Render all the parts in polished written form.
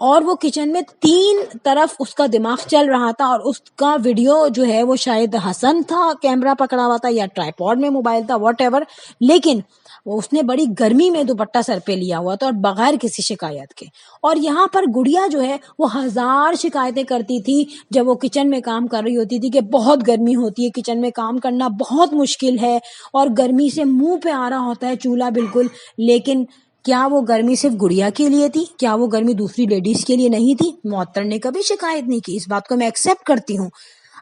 اور وہ کچن میں 3 طرف اس کا دماغ چل رہا تھا، اور اس کا ویڈیو جو ہے وہ شاید حسن تھا کیمرہ پکڑا ہوا تھا یا ٹرائیپوڈ میں موبائل تھا، واٹ ایور، لیکن اس نے بڑی گرمی میں دوپٹہ سر پہ لیا ہوا تھا اور بغیر کسی شکایت کے. اور یہاں پر گڑیا جو ہے وہ 1000 شکایتیں کرتی تھی جب وہ کچن میں کام کر رہی ہوتی تھی کہ بہت گرمی ہوتی ہے، کچن میں کام کرنا بہت مشکل ہے، اور گرمی سے منہ پہ آ رہا ہوتا ہے چولہا بالکل. لیکن کیا وہ گرمی صرف گڑیا کے لیے تھی؟ کیا وہ گرمی دوسری لیڈیز کے لیے نہیں تھی؟ معطر نے کبھی شکایت نہیں کی، اس بات کو میں ایکسیپٹ کرتی ہوں.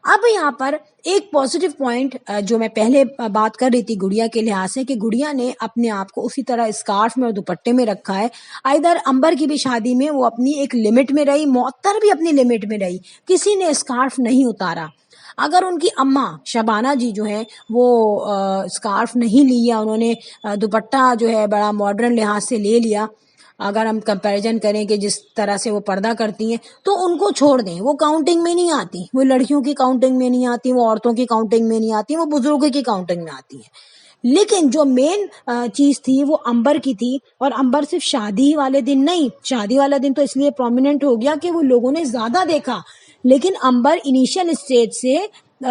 اب یہاں پر ایک پازیٹیو پوائنٹ جو میں پہلے بات کر رہی تھی گڑیا کے لحاظ سے، کہ گڑیا نے اپنے آپ کو اسی طرح اسکارف میں اور دوپٹے میں رکھا ہے. ادھر امبر کی بھی شادی میں وہ اپنی ایک لمٹ میں رہی، معطر بھی اپنی لمٹ میں رہی، کسی نے اسکارف نہیں اتارا. اگر ان کی اماں شبانہ جی جو ہے وہ اسکارف نہیں لی یا انہوں نے دوپٹہ جو ہے بڑا ماڈرن لحاظ سے لے لیا، اگر ہم کمپیریزن کریں کہ جس طرح سے وہ پردہ کرتی ہیں، تو ان کو چھوڑ دیں، وہ کاؤنٹنگ میں نہیں آتی، وہ لڑکیوں کی کاؤنٹنگ میں نہیں آتی، وہ عورتوں کی کاؤنٹنگ میں نہیں آتی، وہ بزرگوں کی کاؤنٹنگ میں آتی ہیں. لیکن جو مین چیز تھی وہ امبر کی تھی، اور امبر صرف شادی والے دن نہیں، شادی والا دن تو اس لیے پرومیننٹ ہو گیا کہ وہ لوگوں نے زیادہ دیکھا، لیکن امبر انیشیل اسٹیج سے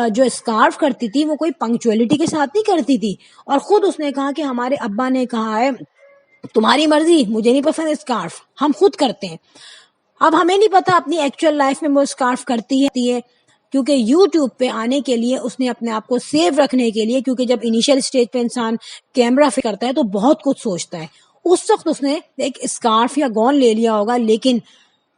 جو اسکارف کرتی تھی وہ کوئی پنکچولیٹی کے ساتھ نہیں کرتی تھی. اور خود اس نے کہا کہ ہمارے ابا نے کہا ہے تمہاری مرضی، مجھے نہیں پسند اسکارف، ہم خود کرتے ہیں. اب ہمیں نہیں پتا اپنی ایکچوئل لائف میں وہ اسکارف کرتی ہے، کیونکہ یوٹیوب پہ آنے کے لیے اس نے اپنے آپ کو سیو رکھنے کے لیے، کیونکہ جب انیشیل اسٹیج پہ انسان کیمرہ فکر کرتا ہے تو بہت کچھ سوچتا ہے، اس وقت اس نے ایک اسکارف یا گون لے لیا ہوگا. لیکن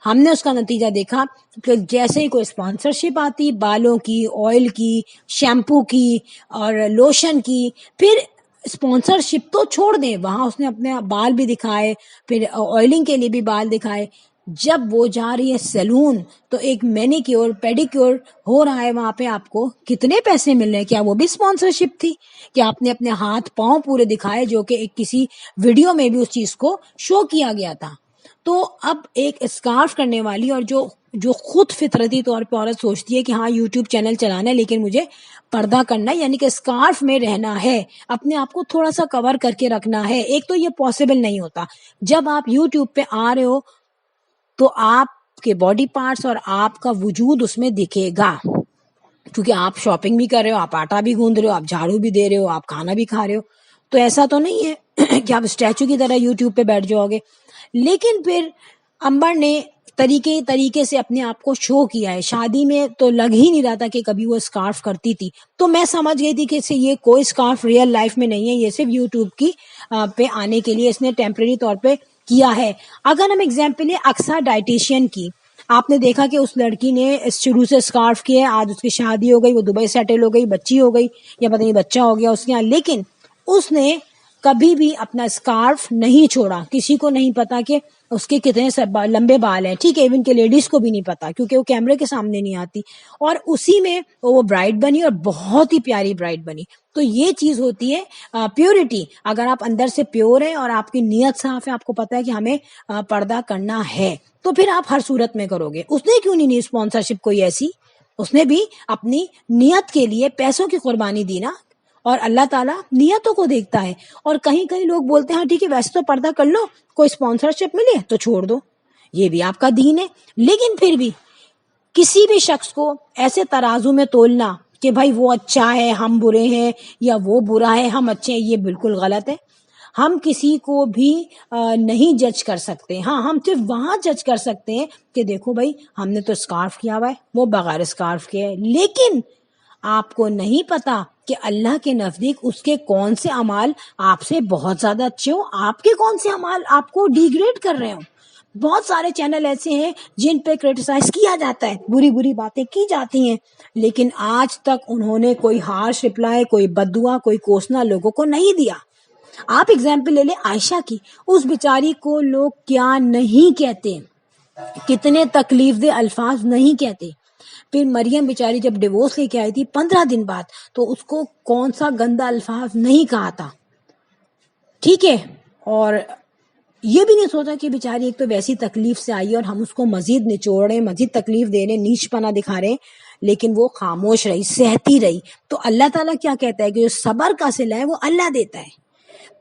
ہم نے اس کا نتیجہ دیکھا کہ جیسے ہی کوئی اسپانسرشپ آتی، بالوں کی، آئل کی، شیمپو کی اور لوشن کی، پھر اسپانسرشپ تو چھوڑ دیں، وہاں اس نے اپنے بال بھی دکھائے، پھر آئلنگ کے لیے بھی بال دکھائے. جب وہ جا رہی ہے سیلون تو ایک مینیکیور پیڈیکیور ہو رہا ہے وہاں پہ، آپ کو کتنے پیسے مل رہے ہیں؟ کیا وہ بھی اسپانسرشپ تھی؟ کہ آپ نے اپنے ہاتھ پاؤں پورے دکھائے، جو کہ ایک کسی ویڈیو میں بھی اس چیز کو شو کیا گیا تھا. تو اب ایک اسکارف کرنے والی اور جو خود فطرتی طور پہ عورت سوچتی ہے کہ ہاں یوٹیوب چینل چلانا ہے لیکن مجھے پردہ کرنا ہے، یعنی کہ اسکارف میں رہنا ہے، اپنے آپ کو تھوڑا سا کور کر کے رکھنا ہے، ایک تو یہ پاسبل نہیں ہوتا. جب آپ یوٹیوب پہ آ رہے ہو تو آپ کے باڈی پارٹس اور آپ کا وجود اس میں دکھے گا، کیونکہ آپ شاپنگ بھی کر رہے ہو، آپ آٹا بھی گوندھ رہے ہو، آپ جھاڑو بھی دے رہے ہو، آپ کھانا بھی کھا رہے ہو. تو ایسا تو نہیں ہے کہ آپ اسٹیچو کی طرح یوٹیوب پہ بیٹھ جاؤ گے. لیکن پھر امبر نے طریقے سے اپنے آپ کو شو کیا ہے. شادی میں تو لگ ہی نہیں رہا تھا کہ کبھی وہ اسکارف کرتی تھی، تو میں سمجھ گئی تھی کہ یہ کوئی اسکارف ریئل لائف میں نہیں ہے، یہ صرف یوٹیوب کی پہ آنے کے لیے اس نے ٹیمپریری طور پہ کیا ہے. اگر ہم ایگزامپل لیں اکثر ڈائٹیشین کی، آپ نے دیکھا کہ اس لڑکی نے شروع سے اسکارف کیا ہے، آج اس کی شادی ہو گئی، وہ دبئی سیٹل ہو گئی، بچی ہو گئی یا پتہ نہیں بچہ ہو گیا اس کے یہاں، لیکن اس نے کبھی بھی اپنا اسکارف نہیں چھوڑا. کسی کو نہیں پتا کہ اس کے کتنے لمبے بال ہیں، ٹھیک ہے، ایون کہ لیڈیز کو بھی نہیں پتا کیونکہ وہ کیمرے کے سامنے نہیں آتی. اور اسی میں وہ برائڈ بنی اور بہت ہی پیاری برائڈ بنی. تو یہ چیز ہوتی ہے پیورٹی. اگر آپ اندر سے پیور ہیں اور آپ کی نیت صاف ہے، آپ کو پتا ہے کہ ہمیں پردہ کرنا ہے، تو پھر آپ ہر صورت میں کرو گے. اس نے کیوں نہیں اسپانسرشپ کوئی ایسی، اس نے بھی اپنی نیت کے لیے پیسوں کی قربانی دی نا، اور اللہ تعالیٰ نیتوں کو دیکھتا ہے. اور کہیں لوگ بولتے ہیں ہاں ٹھیک ہے ویسے تو پردہ کر لو، کوئی اسپانسرشپ ملے تو چھوڑ دو، یہ بھی آپ کا دین ہے. لیکن پھر بھی کسی بھی شخص کو ایسے ترازو میں تولنا کہ بھائی وہ اچھا ہے ہم برے ہیں، یا وہ برا ہے ہم اچھے ہیں، یہ بالکل غلط ہے. ہم کسی کو بھی نہیں جج کر سکتے. ہاں ہم صرف وہاں جج کر سکتے ہیں کہ دیکھو بھائی ہم نے تو اسکارف کیا ہوا ہے، وہ بغیر اسکارف کے ہے، لیکن آپ کو نہیں پتا کہ اللہ کے نزدیک اس کے کون سے اعمال آپ سے بہت زیادہ اچھے ہو، آپ کے کون سے اعمال آپ کو ڈیگریڈ کر رہے ہوں. بہت سارے چینل ایسے ہیں جن پہ کرٹیسائز کیا جاتا ہے، بری باتیں کی جاتی ہیں، لیکن آج تک انہوں نے کوئی ہارش رپلائی، کوئی بددعا، کوئی کوسنا لوگوں کو نہیں دیا. آپ ایگزامپل لے لیں عائشہ کی، اس بیچاری کو لوگ کیا نہیں کہتے، کتنے تکلیف دہ الفاظ نہیں کہتے. پھر مریم بیچاری جب ڈیورس لے کے آئی تھی 15 دن بعد، تو اس کو کون سا گندا الفاظ نہیں کہا تھا، ٹھیک ہے. اور یہ بھی نہیں سوچا کہ بیچاری ایک تو ویسی تکلیف سے آئی اور ہم اس کو مزید نچوڑ رہے ہیں، مزید تکلیف دے رہے ہیں، نیچ پنا دکھا رہے ہیں، لیکن وہ خاموش رہی، سہتی رہی. تو اللہ تعالیٰ کیا کہتا ہے کہ جو صبر کا صلہ ہے وہ اللہ دیتا ہے.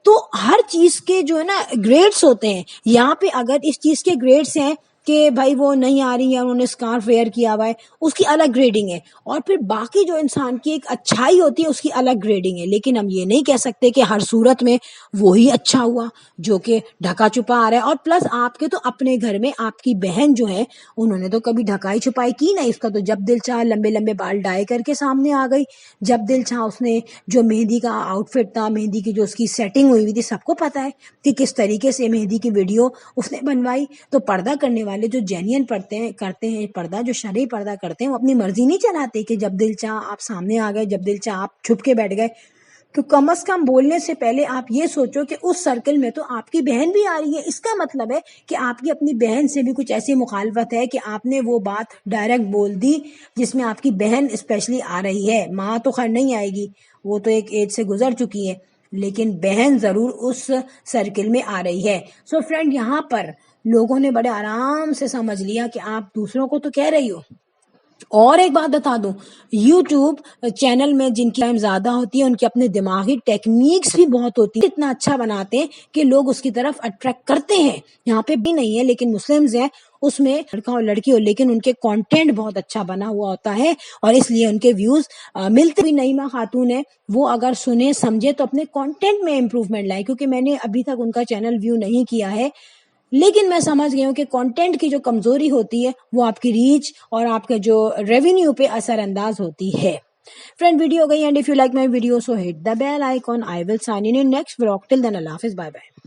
تو ہر چیز کے جو ہے نا گریڈس ہوتے ہیں. یہاں پہ اگر اس چیز کے گریڈس ہیں کہ بھائی وہ نہیں آ رہی ہے, انہوں نے اسکارف ویئر کیا ہوا ہے, اس کی الگ گریڈنگ ہے. اور پھر باقی جو انسان کی ایک اچھائی ہوتی ہے اس کی الگ گریڈنگ ہے. لیکن ہم یہ نہیں کہہ سکتے کہ ہر صورت میں وہی اچھا ہوا جو کہ ڈھکا چھپا آ رہا ہے. اور پلس آپ کے تو اپنے گھر میں آپ کی بہن جو ہے انہوں نے تو کبھی ڈھکائی چھپائی کی نہیں, اس کا تو جب دل چاہا لمبے لمبے بال ڈائی کر کے سامنے آ گئی, جب دل چاہا اس نے جو مہندی کا آؤٹ فٹ تھا, مہندی کی جو اس کی سیٹنگ ہوئی تھی, سب کو پتا ہے کہ کس طریقے سے مہندی کی ویڈیو اس نے بنوائی. تو پردہ کرنے والے جو جینین کرتے ہیں پردہ, جو شرعی پردہ کرتے ہیں, وہ اپنی مرضی نہیں چلاتے کہ جب دل چاہ آپ سامنے آ گئے, جب دل چاہ آپ چھپ کے بیٹھ گئے. تو کم از کم بولنے سے پہلے آپ یہ سوچو کہ اس سرکل میں تو آپ کی بہن بھی آ رہی ہے. اس کا مطلب ہے کہ آپ کی اپنی بہن سے بھی کچھ ایسی مخالفت ہے کہ آپ نے وہ بات ڈائریکٹ بول دی جس میں آپ کی بہن اسپیشلی آ رہی ہے. ماں تو خیر نہیں آئے گی, وہ تو ایک ایج سے گزر چکی ہے, لیکن بہن ضرور اس سرکل میں آ رہی ہے. سو فرینڈ, یہاں پر لوگوں نے بڑے آرام سے سمجھ لیا کہ آپ دوسروں کو تو کہہ رہی ہو. اور ایک بات بتا دوں, یوٹیوب چینل میں جن کی ٹائم زیادہ ہوتی ہے ان کی اپنے دماغی ٹیکنیکس بھی بہت ہوتی ہے, اتنا اچھا بناتے ہیں کہ لوگ اس کی طرف اٹریکٹ کرتے ہیں. یہاں پہ بھی نہیں ہے لیکن مسلمز ہیں, اس میں لڑکا اور لڑکی ہو, لیکن ان کے کانٹینٹ بہت اچھا بنا ہوا ہوتا ہے اور اس لیے ان کے ویوز ملتے بھی. نعیمہ خاتون ہے, وہ اگر سنے سمجھے تو اپنے کانٹینٹ میں امپروومنٹ لائے, کیونکہ میں نے ابھی تک ان کا چینل ویو نہیں کیا ہے, لیکن میں سمجھ گئی ہوں کہ کانٹینٹ کی جو کمزوری ہوتی ہے وہ آپ کی ریچ اور آپ کے جو ریونیو پہ اثر انداز ہوتی ہے. فرینڈ, ویڈیو ہو گئی, and if you like my video so hit the bell icon. I will sign in next vlog. Till then اللہ حافظ, بائے بائے.